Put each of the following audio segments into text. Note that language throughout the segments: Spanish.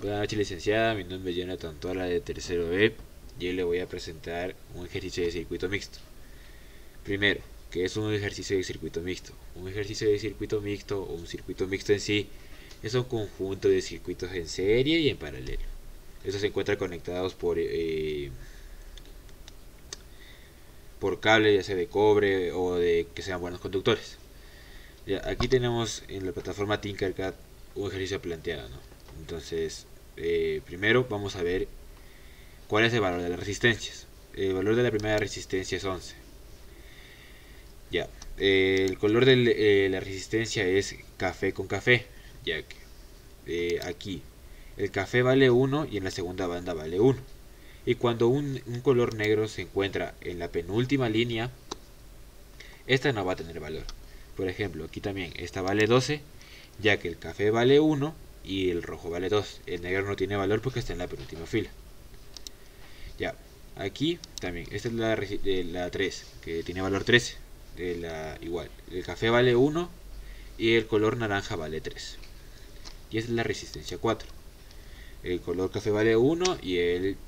Buenas noches, licenciada. Mi nombre es Jonathan Tola de tercero B y hoy le voy a presentar un ejercicio de circuito mixto. Primero, ¿qué es un ejercicio de circuito mixto? Un ejercicio de circuito mixto o un circuito mixto en sí es un conjunto de circuitos en serie y en paralelo. Estos se encuentran conectados por cable, ya sea de cobre o de que sean buenos conductores. Ya, aquí tenemos en la plataforma Tinkercad un ejercicio planteado, ¿no? Entonces, primero vamos a ver cuál es el valor de las resistencias. El valor de la primera resistencia es 11. Ya, el color de la resistencia es café con café, ya que aquí el café vale 1 y en la segunda banda vale 1. Y cuando un color negro se encuentra en la penúltima línea, esta no va a tener valor. Por ejemplo, aquí también esta vale 12, ya que el café vale 1 y el rojo vale 2. El negro no tiene valor porque está en la penúltima fila. Ya, aquí también, esta es la 3, que tiene valor 13. Igual, el café vale 1 y el color naranja vale 3. Y esta es la resistencia 4. El color café vale 1 y el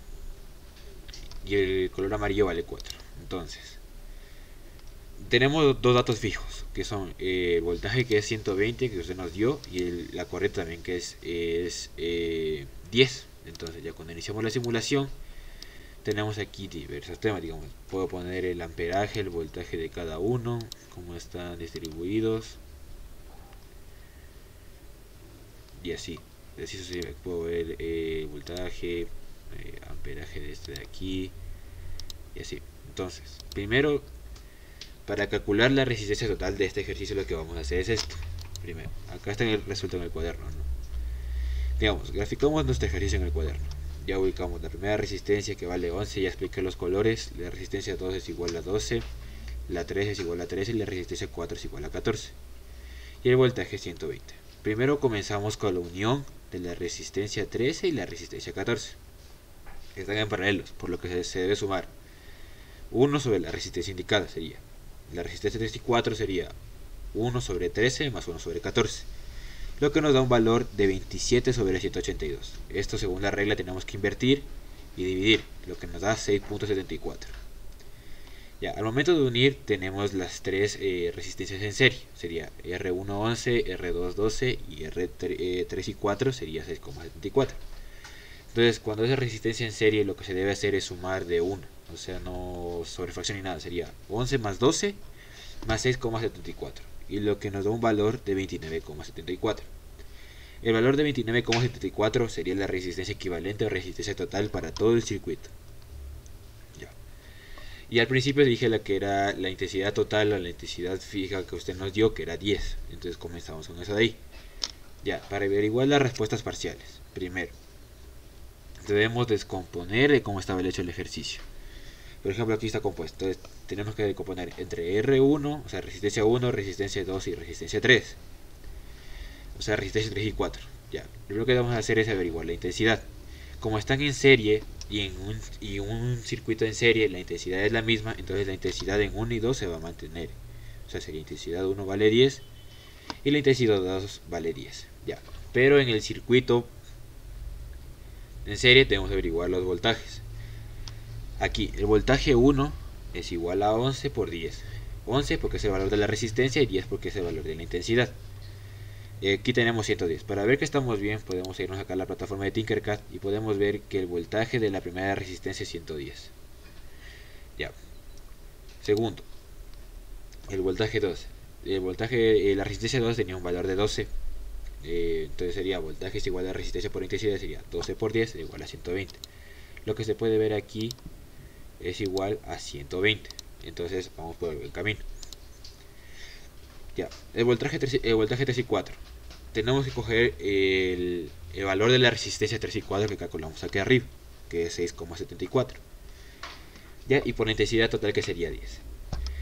color amarillo vale 4. Entonces, tenemos dos datos fijos, que son el voltaje que es 120 que usted nos dio y la corriente también que es 10. Entonces ya cuando iniciamos la simulación tenemos aquí diversos temas, digamos, puedo poner el amperaje, el voltaje de cada uno, cómo están distribuidos y así. Así sucesivamente puedo ver voltaje, amperaje de este de aquí y así. Entonces, primero, para calcular la resistencia total de este ejercicio lo que vamos a hacer es esto. Primero, acá está el resultado en el cuaderno, ¿no? Digamos, graficamos nuestro ejercicio en el cuaderno. Ya ubicamos la primera resistencia que vale 11, ya expliqué los colores. La resistencia 2 es igual a 12, la 3 es igual a 13 y la resistencia 4 es igual a 14. Y el voltaje es 120. Primero comenzamos con la unión de la resistencia 13 y la resistencia 14. Están en paralelos, por lo que se debe sumar 1 sobre la resistencia indicada sería. La resistencia 34 sería 1 sobre 13 más 1 sobre 14. Lo que nos da un valor de 27 sobre 182. Esto según la regla tenemos que invertir y dividir, lo que nos da 6.74. Ya, al momento de unir tenemos las tres resistencias en serie. Sería R111, R212 y R3 y 4 sería 6.74. Entonces cuando es resistencia en serie lo que se debe hacer es sumar de 1. O sea, no sobrefracción ni nada. Sería 11 más 12 más 6.74. Y lo que nos da un valor de 29.74. El valor de 29.74 sería la resistencia equivalente o resistencia total para todo el circuito. Ya. Y al principio dije la que era la intensidad total o la intensidad fija que usted nos dio, que era 10. Entonces comenzamos con eso de ahí. Ya, para averiguar las respuestas parciales. Primero, debemos descomponer cómo estaba el hecho del ejercicio. Por ejemplo, aquí está compuesto. Entonces, tenemos que decomponer entre R1, o sea, resistencia 1, resistencia 2 y resistencia 3. O sea, resistencia 3 y 4. Ya, lo primero que vamos a hacer es averiguar la intensidad. Como están en serie y un circuito en serie la intensidad es la misma, entonces la intensidad en 1 y 2 se va a mantener. O sea, sería intensidad 1 vale 10 y la intensidad 2 vale 10. Ya. Pero en el circuito en serie tenemos que averiguar los voltajes. Aquí, el voltaje 1 es igual a 11 por 10. 11 porque es el valor de la resistencia y 10 porque es el valor de la intensidad. Aquí tenemos 110. Para ver que estamos bien, podemos irnos acá a la plataforma de Tinkercad y podemos ver que el voltaje de la primera resistencia es 110. Ya. Segundo, el voltaje 2. La resistencia 2 tenía un valor de 12. Entonces sería voltaje es igual a resistencia por intensidad, sería 12 por 10 igual a 120. Lo que se puede ver aquí es igual a 120. Entonces vamos por el buen camino. Ya, el voltaje 3 y 4. Tenemos que coger el valor de la resistencia 3 y 4 que calculamos aquí arriba, que es 6.74. Ya, y por la intensidad total que sería 10.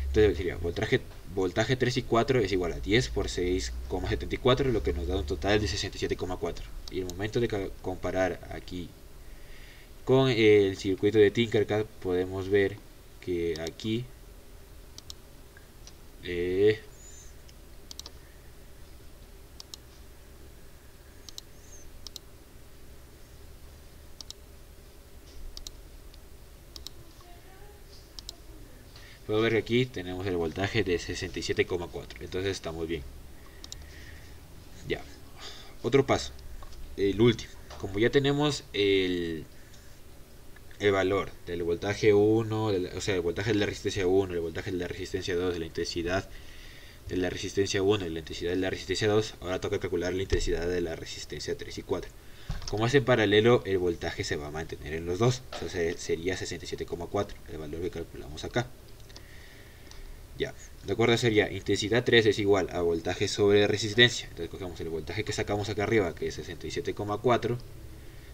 Entonces sería voltaje 3 y 4 es igual a 10 por 6.74, lo que nos da un total de 67.4. Y el momento de comparar aquí con el circuito de Tinkercad podemos ver que aquí eh, puedo ver que aquí tenemos el voltaje de 67,4, entonces estamos bien. Ya, otro paso, el último. Como ya tenemos el valor del voltaje 1, o sea, el voltaje de la resistencia 1, el voltaje de la resistencia 2, la intensidad de la resistencia 1 y la intensidad de la resistencia 2, ahora toca calcular la intensidad de la resistencia 3 y 4. Como es en paralelo, el voltaje se va a mantener en los dos, o sea, sería 67,4, el valor que calculamos acá. Ya, de acuerdo, sería intensidad 3 es igual a voltaje sobre resistencia. Entonces cogemos el voltaje que sacamos acá arriba, que es 67,4,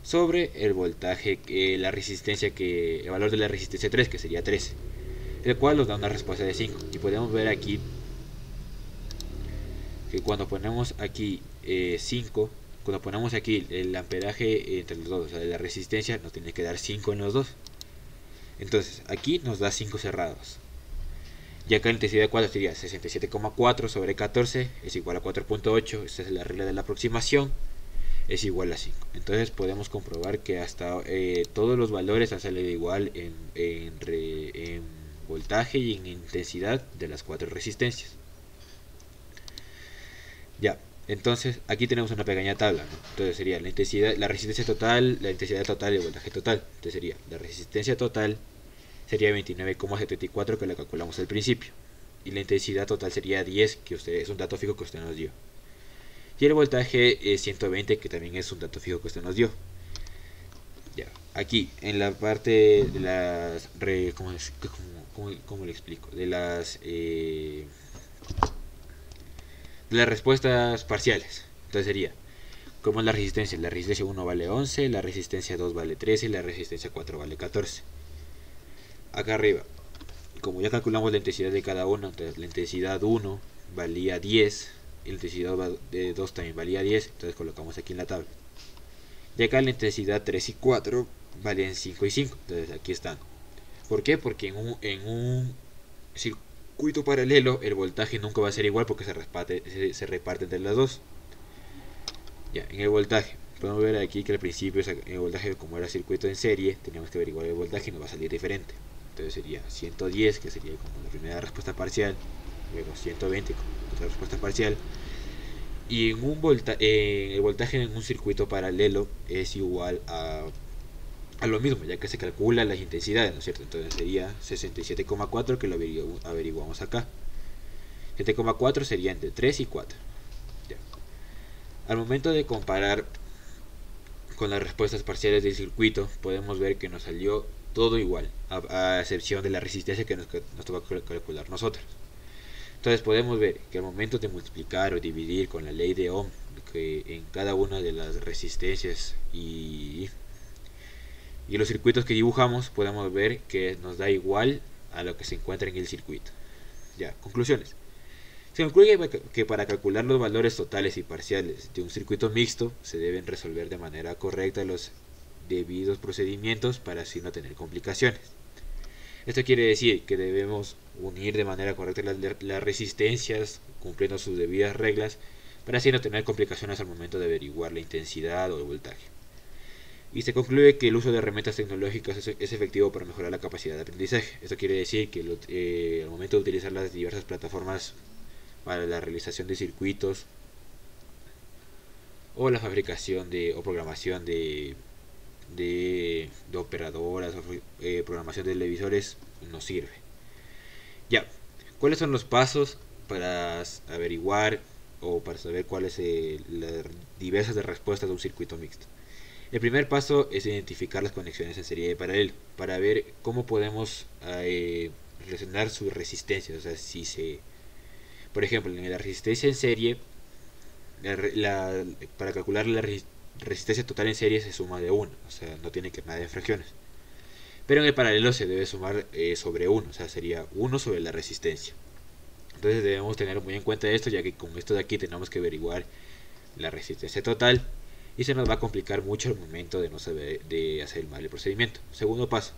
sobre el voltaje, la resistencia, el valor de la resistencia 3, que sería 13, el cual nos da una respuesta de 5. Y podemos ver aquí que cuando ponemos aquí 5, cuando ponemos aquí el amperaje entre los dos, o sea, la resistencia, nos tiene que dar 5 en los dos. Entonces aquí nos da 5 cerrados. Y acá la intensidad de 4 sería 67,4 sobre 14 es igual a 4.8. Esta es la regla de la aproximación. Es igual a 5. Entonces podemos comprobar que hasta todos los valores han salido igual en voltaje y en intensidad de las 4 resistencias. Ya, entonces aquí tenemos una pequeña tabla, ¿no? Entonces sería la intensidad, la resistencia total, la intensidad total y el voltaje total. Entonces sería la resistencia total sería 29,74, que la calculamos al principio, y la intensidad total sería 10, que es un dato fijo que usted nos dio, y el voltaje es 120, que también es un dato fijo que usted nos dio. Ya, aquí en la parte de las ¿cómo le explico? De las respuestas parciales. Entonces sería, como es la resistencia 1 vale 11, la resistencia 2 vale 13 y la resistencia 4 vale 14. Acá arriba, como ya calculamos la intensidad de cada uno, entonces la intensidad 1 valía 10 y la intensidad 2 también valía 10, entonces colocamos aquí en la tabla. Y acá la intensidad 3 y 4 valen 5 y 5, entonces aquí están. ¿Por qué? Porque en un circuito paralelo el voltaje nunca va a ser igual porque se reparte entre las dos. Ya, en el voltaje, podemos ver aquí que al principio el voltaje, como era circuito en serie, teníamos que averiguar el voltaje y nos va a salir diferente. Entonces sería 110, que sería como la primera respuesta parcial, luego 120 como otra respuesta parcial, y en el voltaje en un circuito paralelo es igual a lo mismo, ya que se calcula las intensidades, ¿no es cierto? Entonces sería 67,4, que lo averiguamos acá. 7,4 sería entre 3 y 4. Ya. Al momento de comparar con las respuestas parciales del circuito, podemos ver que nos salió todo igual, a excepción de la resistencia que nos toca calcular nosotros. Entonces podemos ver que al momento de multiplicar o dividir con la ley de Ohm, que en cada una de las resistencias y los circuitos que dibujamos, podemos ver que nos da igual a lo que se encuentra en el circuito. Ya, conclusiones. Se concluye que para calcular los valores totales y parciales de un circuito mixto se deben resolver de manera correcta los debidos procedimientos para así no tener complicaciones. Esto quiere decir que debemos unir de manera correcta las resistencias cumpliendo sus debidas reglas para así no tener complicaciones al momento de averiguar la intensidad o el voltaje. Y se concluye que el uso de herramientas tecnológicas es efectivo para mejorar la capacidad de aprendizaje. Esto quiere decir que al momento de utilizar las diversas plataformas para la realización de circuitos o la fabricación o programación de operadoras o programación de televisores nos sirve. Ya, ¿cuáles son los pasos para averiguar o para saber cuáles las diversas respuestas de un circuito mixto? El primer paso es identificar las conexiones en serie de paralelo para ver cómo podemos relacionar sus resistencias. O sea, por ejemplo, en la resistencia en serie, para calcular la resistencia total en serie se suma de 1, o sea, no tiene que nada de fracciones. Pero en el paralelo se debe sumar sobre 1, o sea, sería 1 sobre la resistencia. Entonces debemos tener muy en cuenta esto, ya que con esto de aquí tenemos que averiguar la resistencia total y se nos va a complicar mucho el momento de no saber de hacer mal el procedimiento. Segundo paso,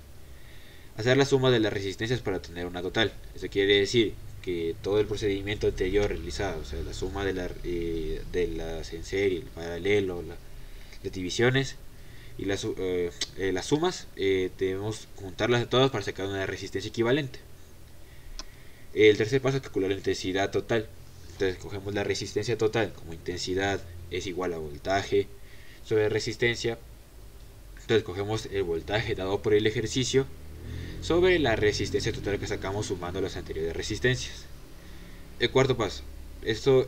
hacer la suma de las resistencias para obtener una total. Eso quiere decir que todo el procedimiento anterior realizado, o sea, la suma de las en serie, el paralelo, las divisiones y las sumas, debemos juntarlas a todas para sacar una resistencia equivalente. El tercer paso es calcular la intensidad total. Entonces cogemos la resistencia total como intensidad es igual a voltaje sobre resistencia. Entonces cogemos el voltaje dado por el ejercicio sobre la resistencia total que sacamos sumando las anteriores resistencias. El cuarto paso,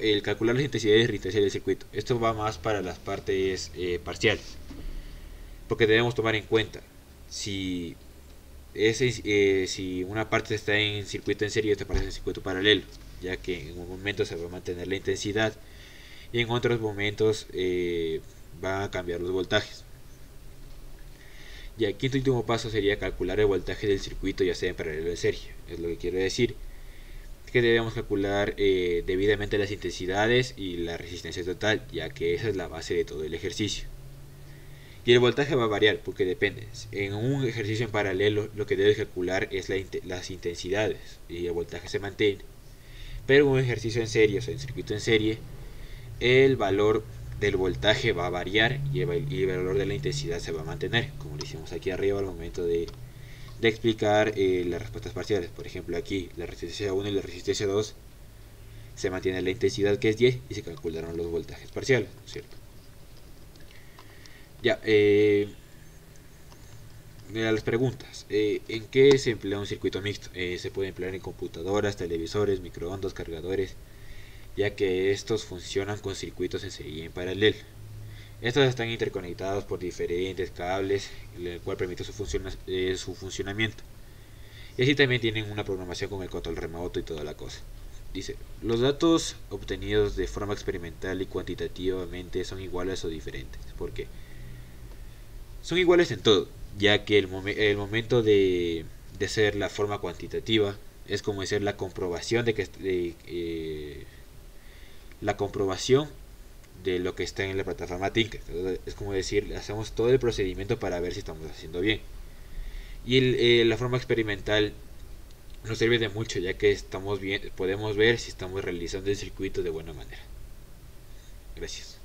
el calcular las intensidades de resistencia del circuito. Esto va más para las partes parciales, porque debemos tomar en cuenta si una parte está en circuito en serie y otra parte en circuito paralelo, ya que en un momento se va a mantener la intensidad y en otros momentos van a cambiar los voltajes. Y el quinto y último paso sería calcular el voltaje del circuito, ya sea en paralelo o en serie. Es lo que quiero decir, que debemos calcular debidamente las intensidades y la resistencia total, ya que esa es la base de todo el ejercicio. Y el voltaje va a variar porque depende. En un ejercicio en paralelo lo que debes calcular es las intensidades y el voltaje se mantiene. Pero en un ejercicio en serie, o sea, en circuito en serie, el valor del voltaje va a variar y el valor de la intensidad se va a mantener, como lo hicimos aquí arriba al momento de explicar las respuestas parciales. Por ejemplo, aquí la resistencia 1 y la resistencia 2 se mantiene la intensidad, que es 10, y se calcularon los voltajes parciales, ¿no es cierto? Ya, mira las preguntas. ¿En qué se emplea un circuito mixto? Se puede emplear en computadoras, televisores, microondas, cargadores, ya que estos funcionan con circuitos en serie y en paralelo. Estos están interconectados por diferentes cables, el cual permite su funcionamiento. Y así también tienen una programación con el control remoto y toda la cosa. Dice, los datos obtenidos de forma experimental y cuantitativamente son iguales o diferentes. ¿Por qué? Son iguales en todo, ya que el momento de hacer la forma cuantitativa es como hacer la comprobación la comprobación de lo que está en la plataforma Tinker. Es como decir, hacemos todo el procedimiento para ver si estamos haciendo bien. Y la forma experimental nos sirve de mucho, ya que podemos ver si estamos realizando el circuito de buena manera. Gracias.